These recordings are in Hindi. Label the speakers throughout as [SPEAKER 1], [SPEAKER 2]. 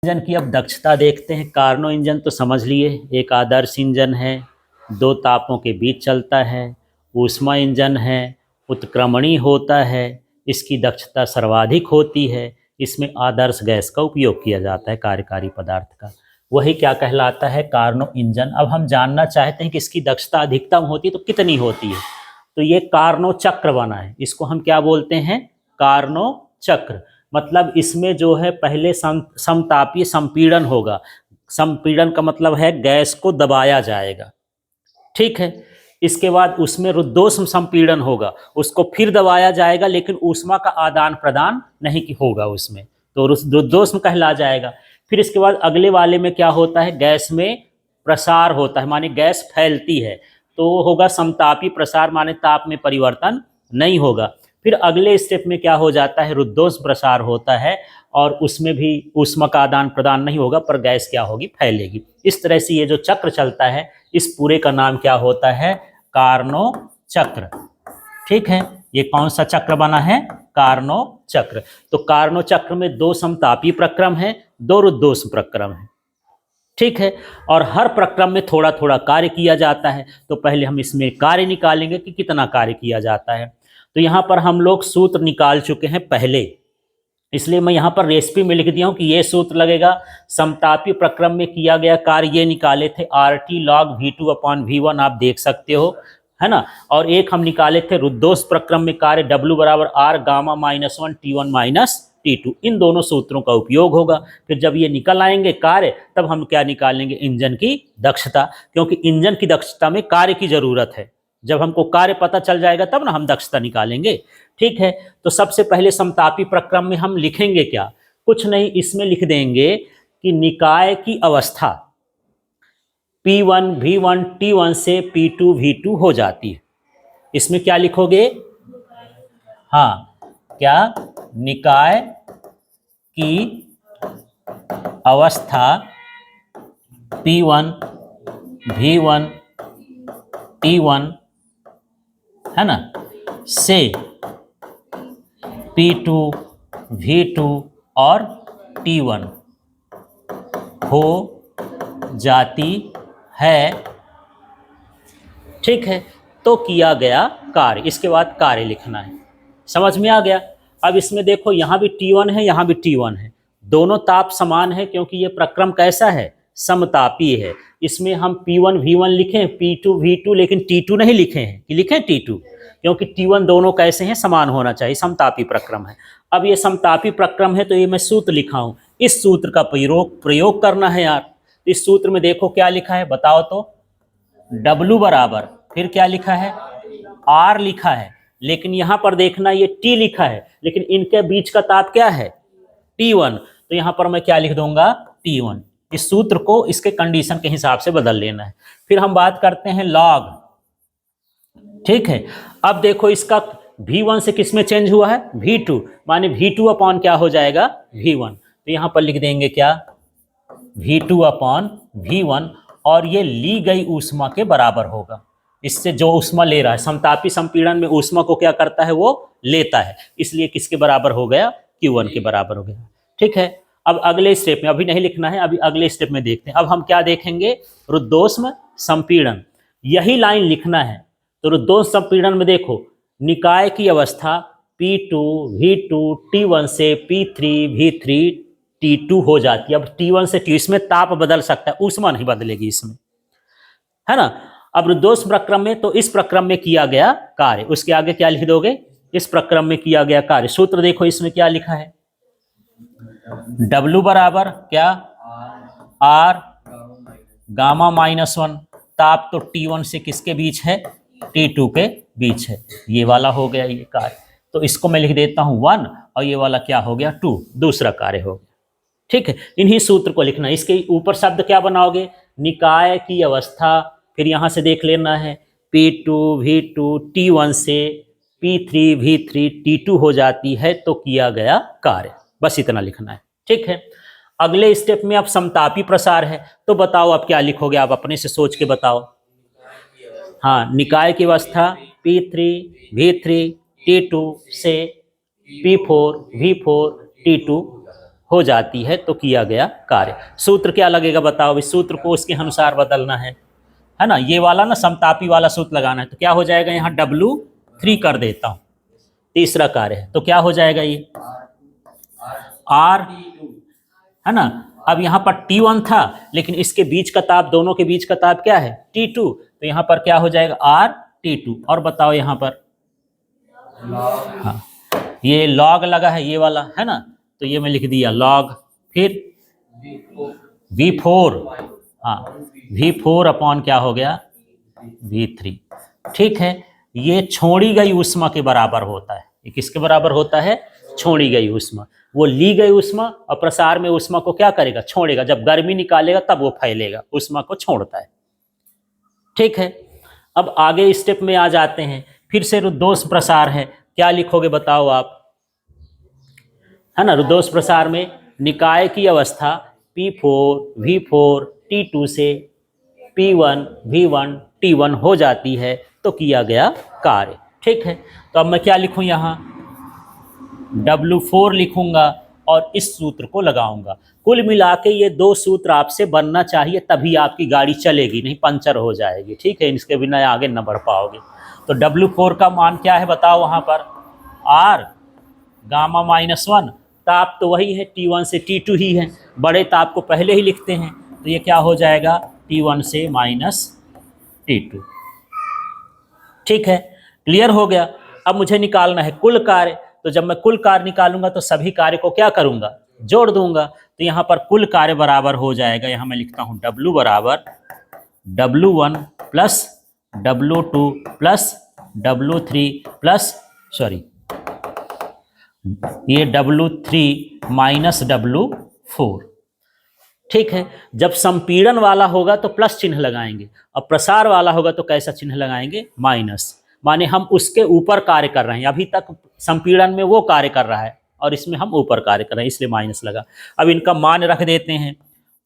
[SPEAKER 1] इंजन की अब दक्षता देखते हैं। कार्नो इंजन तो समझ लिए, एक आदर्श इंजन है, दो तापों के बीच चलता है, ऊष्मा इंजन है, उत्क्रमणी होता है, इसकी दक्षता सर्वाधिक होती है, इसमें आदर्श गैस का उपयोग किया जाता है कार्यकारी पदार्थ का, वही क्या कहलाता है, कार्नो इंजन। अब हम जानना चाहते हैं कि इसकी दक्षता अधिकतम होती है तो कितनी होती है, तो ये कार्नो चक्र बना है, इसको हम क्या बोलते हैं, कार्नो चक्र। मतलब इसमें जो है पहले समतापीय संपीड़न होगा। संपीड़न का मतलब है गैस को दबाया जाएगा, ठीक है। इसके बाद उसमें रुद्धोष्म संपीड़न होगा, उसको फिर दबाया जाएगा लेकिन ऊष्मा का आदान प्रदान नहीं होगा उसमें, तो रुद्धोष्म कहला जाएगा। फिर इसके बाद अगले वाले में क्या होता है, गैस में प्रसार होता है, माने गैस फैलती है, तो होगा समतापी प्रसार, माने ताप में परिवर्तन नहीं होगा। फिर अगले स्टेप में क्या हो जाता है, रुद्धोष्म प्रसार होता है और उसमें भी ऊष्मा का आदान प्रदान नहीं होगा पर गैस क्या होगी, फैलेगी। इस तरह से ये जो चक्र चलता है इस पूरे का नाम क्या होता है, कार्नो चक्र, ठीक है। ये कौन सा चक्र बना है, कार्नो चक्र। तो कार्नो चक्र में दो समतापी प्रक्रम है, दो रुद्धोष्म प्रक्रम है, ठीक है। और हर प्रक्रम में थोड़ा थोड़ा कार्य किया जाता है। तो पहले हम इसमें कार्य निकालेंगे कि कितना कार्य किया जाता है। तो यहाँ पर हम लोग सूत्र निकाल चुके हैं पहले, इसलिए मैं यहाँ पर रेसिपी में लिख दिया हूँ कि ये सूत्र लगेगा। समतापी प्रक्रम में किया गया कार्य ये निकाले थे, RT log V2 upon V1, आप देख सकते हो, है ना। और एक हम निकाले थे रुद्धोष्म प्रक्रम में कार्य W बराबर R gamma -1 T1 minus T2। इन दोनों सूत्रों का उपयोग होगा। फिर जब ये निकल आएंगे कार्य, तब हम क्या निकालेंगे, इंजन की दक्षता, क्योंकि इंजन की दक्षता में कार्य की जरूरत है। जब हमको कार्य पता चल जाएगा तब ना हम दक्षता निकालेंगे, ठीक है। तो सबसे पहले समतापी प्रक्रम में हम लिखेंगे क्या, कुछ नहीं, इसमें लिख देंगे कि निकाय की अवस्था P1 V1 T1 से P2 V2 हो जाती है। इसमें क्या लिखोगे, हाँ, क्या, निकाय की अवस्था P1 V1 T1, है ना, से P2 V2 और T1 हो जाती है, ठीक है। तो किया गया कार्य, इसके बाद कार्य लिखना है, समझ में आ गया। अब इसमें देखो यहाँ भी T1 है, यहाँ भी T1 है, दोनों ताप समान है क्योंकि ये प्रक्रम कैसा है, समतापी है। इसमें हम P1 V1 लिखें, P2 V2, लेकिन T2 नहीं लिखे हैं, कि लिखें T2, क्योंकि T1 दोनों कैसे हैं, समान होना चाहिए, समतापी प्रक्रम है। अब ये समतापी प्रक्रम है तो ये मैं सूत्र लिखा हूं, इस सूत्र का प्रयोग करना है यार। इस सूत्र में देखो क्या लिखा है, बताओ तो, W बराबर, फिर क्या लिखा है, R लिखा है, लेकिन यहां पर देखना ये T लिखा है, लेकिन इनके बीच का ताप क्या है, T1, तो यहां पर मैं क्या लिख दूंगा, T1। इस सूत्र को इसके कंडीशन के हिसाब से बदल लेना है। फिर हम बात करते हैं लॉग, ठीक है। अब देखो इसका V1 से किस में चेंज हुआ है, V2, माने V2 अपॉन क्या हो जाएगा, V1। तो यहां पर लिख देंगे क्या, V2 अपॉन V1, और ये ली गई ऊष्मा के बराबर होगा। इससे जो ऊष्मा ले रहा है, समतापी संपीड़न में ऊष्मा को क्या करता है, वो लेता है, इसलिए किसके बराबर हो गया, Q1 के बराबर हो गया, ठीक है। अब अगले स्टेप में, अभी नहीं लिखना है, अभी अगले स्टेप में देखते हैं। अब हम क्या देखेंगे, रुद्धोष्म संपीड़न, यही लाइन लिखना है। तो रुद्धोष्म संपीड़न में देखो, निकाय की अवस्था P2 V2 T1 से P3 V3 T2 हो जाती है। अब T1 से T, इसमें ताप बदल सकता है, ऊष्मा नहीं बदलेगी इसमें, है ना। अब रुद्धोष्म प्रक्रम में, तो इस प्रक्रम में किया गया कार्य, उसके आगे क्या लिख दोगे, इस प्रक्रम में किया गया कार्य। सूत्र देखो इसमें क्या लिखा है, W बराबर क्या, R गामा -1, ताप तो T1 से किसके बीच है, T2 के बीच है, ये वाला हो गया ये कार्य। तो इसको मैं लिख देता हूं 1, और ये वाला क्या हो गया, 2, दूसरा कार्य हो गया, ठीक है। इन्हीं सूत्र को लिखना, इसके ऊपर शब्द क्या बनाओगे, निकाय की अवस्था, फिर यहां से देख लेना है P2 V2 T1 से P3 V3 T2 हो जाती है, तो किया गया कार्य, बस इतना लिखना है, ठीक है। अगले स्टेप में अब समतापी प्रसार है, तो बताओ अब क्या लिखोगे, आप अपने से सोच के बताओ। हाँ, निकाय की अवस्था P3 V3 T2 से P4 V4 T2 हो जाती है तो किया गया कार्य। सूत्र क्या लगेगा बताओ, इस सूत्र को उसके अनुसार बदलना है ना। ये वाला ना समतापी वाला सूत्र लगाना है, तो क्या हो जाएगा, यहाँ W3 कर देता हूँ, तीसरा कार्य है, तो क्या हो जाएगा ये R, है ना। अब यहाँ पर T1 था, लेकिन इसके बीच का ताप, दोनों के बीच का ताप क्या है, T2, तो यहाँ पर क्या हो जाएगा RT2। और बताओ यहाँ पर, हाँ ये लॉग लगा है ये वाला, है ना, तो ये मैं लिख दिया लॉग, फिर V4, हाँ V4 अपॉन क्या हो गया V3। ठीक है, ये छोड़ी गई ऊष्मा के बराबर होता है। ये किसके बराबर होता है, छोड़ी गई ऊष्मा। वो ली गई ऊष्मा और प्रसार में ऊष्मा को क्या करेगा, छोड़ेगा। जब गर्मी निकालेगा तब वो फैलेगा, ऊष्मा को छोड़ता है। ठीक है, अब आगे स्टेप में आ जाते हैं। फिर से रुद्धोष्म प्रसार है, क्या लिखोगे बताओ आप, है ना। रुद्धोष्म प्रसार में निकाय की अवस्था P4 V4 T2 से P1 V1 T1 हो जाती है तो किया गया कार्य। ठीक है, तो अब मैं क्या लिखूं, यहाँ W4 लिखूंगा और इस सूत्र को लगाऊंगा। कुल मिला के ये दो सूत्र आपसे बनना चाहिए, तभी आपकी गाड़ी चलेगी, नहीं पंचर हो जाएगी। ठीक है, इसके बिना आगे न बढ़ पाओगे। तो W4 का मान क्या है बताओ, वहाँ पर R गामा -1, ताप तो वही है, T1 से T2 ही है, बड़े ताप को पहले ही लिखते हैं, तो ये क्या हो जाएगा T1 से -T2। ठीक है, क्लियर हो गया। अब मुझे निकालना है कुल कार्य, तो जब मैं कुल कार्य निकालूंगा तो सभी कार्य को क्या करूंगा, जोड़ दूंगा। तो यहाँ पर कुल कार्य बराबर हो जाएगा, यहाँ मैं लिखता हूँ W बराबर W1 plus W2 plus W3 plus ये W3 माइनस W4। ठीक है, जब संपीड़न वाला होगा तो प्लस चिन्ह लगाएंगे, और प्रसार वाला होगा तो कैसा चिन्ह लगाएंगे, माइनस। माने हम उसके ऊपर कार्य कर रहे हैं, अभी तक संपीड़न में वो कार्य कर रहा है और इसमें हम ऊपर कार्य कर रहे हैं, इसलिए माइनस लगा। अब इनका मान रख देते हैं,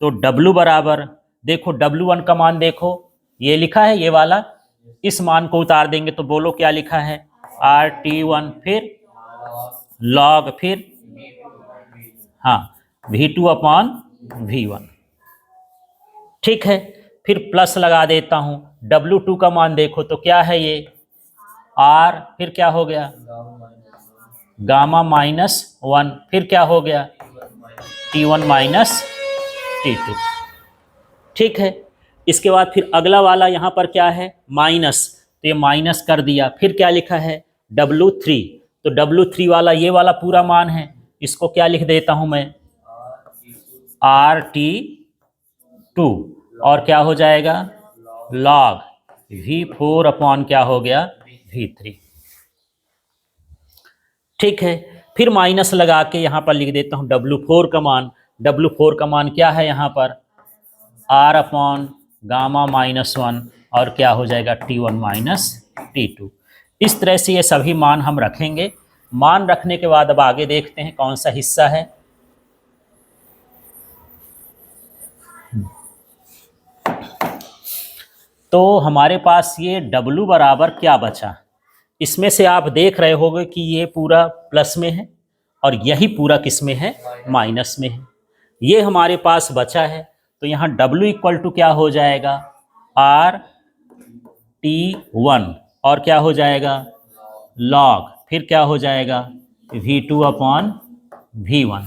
[SPEAKER 1] तो W बराबर, देखो W1 का मान देखो, ये लिखा है ये वाला, इस मान को उतार देंगे तो बोलो क्या लिखा है, RT1, फिर लॉग, फिर हाँ V2 अपॉन V1। ठीक है, फिर प्लस लगा देता हूं, W2 का मान देखो तो क्या है ये R, फिर क्या हो गया गामा -1, फिर क्या हो गया T1 माइनस T2। ठीक है, इसके बाद फिर अगला वाला यहाँ पर क्या है माइनस, तो ये माइनस कर दिया। फिर क्या लिखा है W3, तो W3 वाला ये वाला पूरा मान है, इसको क्या लिख देता हूं मैं RT2, और क्या हो जाएगा लॉग V4 अपॉन क्या हो गया V3। ठीक है, फिर माइनस लगा के यहाँ पर लिख देता हूँ W4 का मान। W4 का मान क्या है यहाँ पर R अपॉन गामा -1, और क्या हो जाएगा T1 माइनस T2। इस तरह से ये सभी मान हम रखेंगे। मान रखने के बाद अब आगे देखते हैं कौन सा हिस्सा है। तो हमारे पास ये W बराबर क्या बचा, इसमें से आप देख रहे होंगे कि ये पूरा प्लस में है और यही पूरा किस में है, माइनस में है। ये हमारे पास बचा है, तो यहाँ W इक्वल टू क्या हो जाएगा RT1, और क्या हो जाएगा लॉग, फिर क्या हो जाएगा V2 अपॉन V1।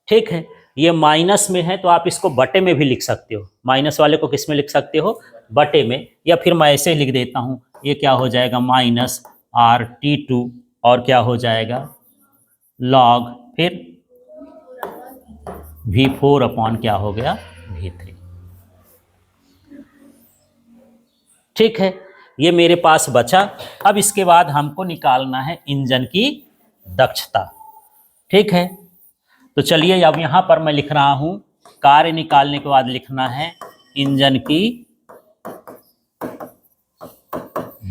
[SPEAKER 1] ठीक है, ये माइनस में है तो आप इसको बटे में भी लिख सकते हो, माइनस वाले को किस में लिख सकते हो, बटे में, या फिर मैं ऐसे लिख देता हूँ, ये क्या हो जाएगा माइनस RT2, और क्या हो जाएगा लॉग, फिर V4 अपॉन क्या हो गया V3। ठीक है, ये मेरे पास बचा। अब इसके बाद हमको निकालना है इंजन की दक्षता। ठीक है, तो चलिए अब यहाँ पर मैं लिख रहा हूँ, कार्य निकालने के बाद लिखना है इंजन की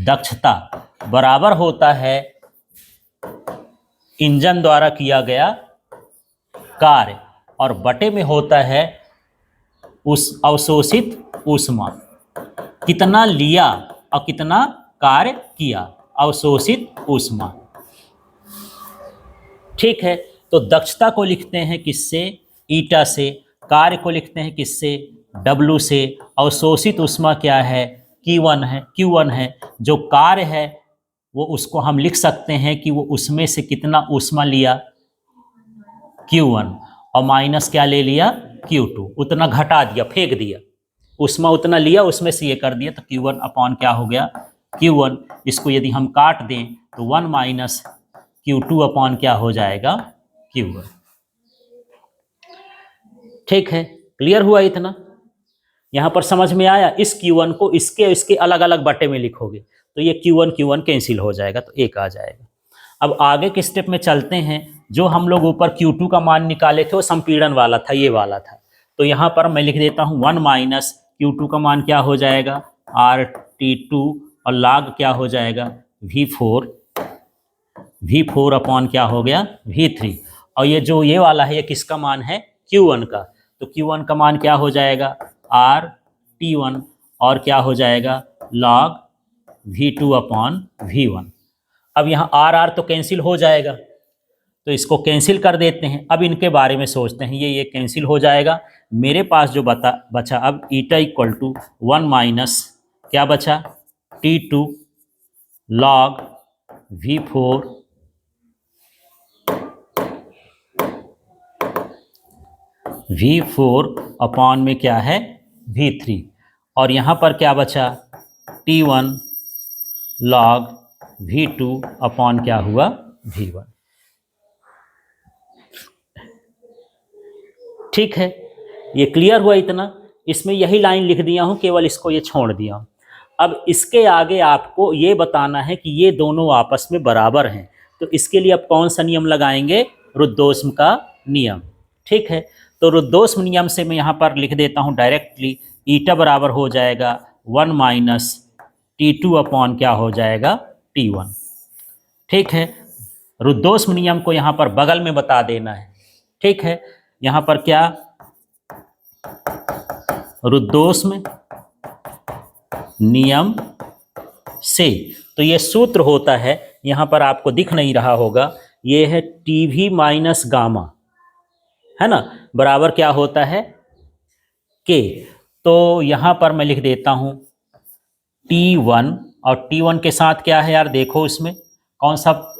[SPEAKER 1] दक्षता बराबर होता है इंजन द्वारा किया गया कार्य, और बटे में होता है उस अवशोषित ऊष्मा, कितना लिया और कितना कार्य किया, अवशोषित ऊष्मा। ठीक है, तो दक्षता को लिखते हैं किससे, ईटा से, कार्य को लिखते हैं किससे, W से, अवशोषित ऊष्मा क्या है, Q1 है। जो कार्य है वो उसको हम लिख सकते हैं कि वो उसमें से कितना ऊष्मा लिया, Q1, और माइनस क्या ले लिया, Q2, उतना घटा दिया, फेंक दिया, ऊष्मा उतना लिया, उसमें से ये कर दिया, तो Q1 अपॉन क्या हो गया, Q1। इसको यदि हम काट दें तो 1 माइनस Q2 अपॉन क्या हो जाएगा, Q1। ठीक है, क्लियर हुआ इतना, यहां पर समझ में आया। इस Q1 को इसके अलग अलग बटे में लिखोगे तो ये Q1 कैंसिल हो जाएगा, तो एक आ जाएगा। अब आगे के स्टेप में चलते हैं। जो हम लोग ऊपर Q2 का मान निकाले थे वो संपीड़न वाला था, ये वाला था। तो यहाँ पर मैं लिख देता हूँ 1 माइनस Q2 का मान क्या हो जाएगा, RT2, और log क्या हो जाएगा, V4 अपॉन क्या हो गया, V3। और ये जो ये वाला है ये किसका मान है, Q1 का। तो Q1 का मान क्या हो जाएगा, RT1, और क्या हो जाएगा, log V2 अपॉन V1। अब यहाँ R तो कैंसिल हो जाएगा, तो इसको कैंसिल कर देते हैं। अब इनके बारे में सोचते हैं, ये कैंसिल हो जाएगा। मेरे पास जो बचा अब ईटा इक्वल टू 1 माइनस क्या बचा, T2 log V4 अपॉन में क्या है, V3, और यहाँ पर क्या बचा, T1 log V2 अपॉन क्या हुआ, V1। ठीक है, ये क्लियर हुआ इतना। इसमें यही लाइन लिख दिया हूं, केवल इसको ये छोड़ दिया हूं। अब इसके आगे आपको ये बताना है कि ये दोनों आपस में बराबर हैं, तो इसके लिए अब कौन सा नियम लगाएंगे, रुद्धोष्म का नियम। ठीक है, तो रुद्धोष्म नियम से मैं यहाँ पर लिख देता हूँ डायरेक्टली, ईटा बराबर हो जाएगा 1 माइनस T2 अपॉन क्या हो जाएगा, T1। ठीक है, रुद्धोष्म नियम को यहाँ पर बगल में बता देना है। ठीक है, यहाँ पर क्या, रुद्धोष्म नियम से, तो ये सूत्र होता है, यहाँ पर आपको दिख नहीं रहा होगा, ये है TV माइनस गामा, है ना, बराबर क्या होता है, K। तो यहाँ पर मैं लिख देता हूँ T1, और T1 के साथ क्या है यार, देखो इसमें कौन सा,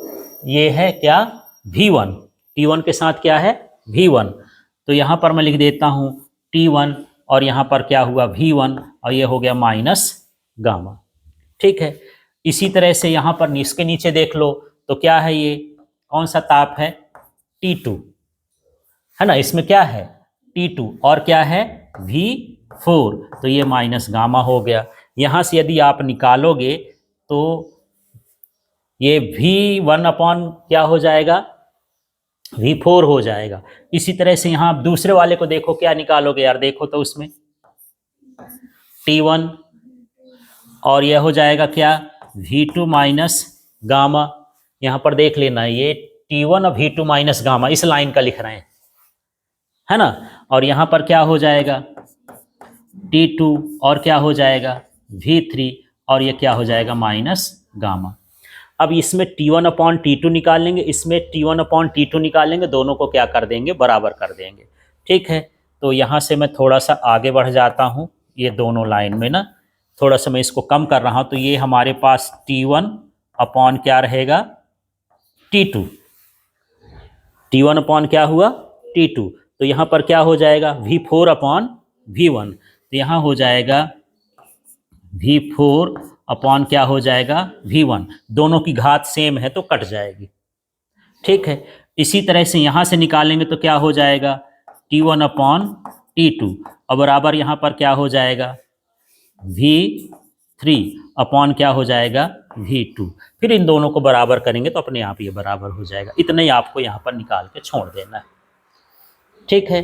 [SPEAKER 1] ये है क्या, V1। T1 के साथ क्या है, V1। तो यहाँ पर मैं लिख देता हूँ T1, और यहाँ पर क्या हुआ, V1, और ये हो गया माइनस गामा। ठीक है, इसी तरह से यहाँ पर इसके नीचे देख लो, तो क्या है, ये कौन सा ताप है, T2, है ना, इसमें क्या है, T2, और क्या है, V4, तो ये माइनस गामा हो गया। यहाँ से यदि आप निकालोगे तो ये V1 अपॉन क्या हो जाएगा, V4 हो जाएगा। इसी तरह से यहाँ आप दूसरे वाले को देखो, क्या निकालोगे यार, देखो तो उसमें T1, और यह हो जाएगा क्या, V2 माइनस गामा। यहाँ पर देख लेना, ये T1 और V2 माइनस गामा इस लाइन का लिख रहे हैं, है ना। और यहाँ पर क्या हो जाएगा, T2, और क्या हो जाएगा, V3, और ये क्या हो जाएगा, माइनस गामा। अब इसमें T1 अपॉन T2 निकाल लेंगे, इसमें T1 अपॉन T2 निकाल लेंगे, दोनों को क्या कर देंगे, बराबर कर देंगे। ठीक है, तो यहाँ से मैं थोड़ा सा आगे बढ़ जाता हूँ, ये दोनों लाइन में ना थोड़ा सा मैं इसको कम कर रहा हूँ, तो ये हमारे पास T1 अपॉन क्या रहेगा, T2, T1 अपॉन क्या हुआ, T2, तो यहाँ पर क्या हो जाएगा, V4 अपॉन V1, तो यहाँ हो जाएगा V4 अपॉन क्या हो जाएगा, V1, दोनों की घात सेम है तो कट जाएगी। ठीक है, इसी तरह से यहाँ से निकालेंगे तो क्या हो जाएगा, T1 अपॉन T2, और बराबर यहाँ पर क्या हो जाएगा, V3 अपॉन क्या हो जाएगा, V2। फिर इन दोनों को बराबर करेंगे तो अपने आप ये बराबर हो जाएगा। इतना ही आपको यहाँ पर निकाल के छोड़ देना है। ठीक है,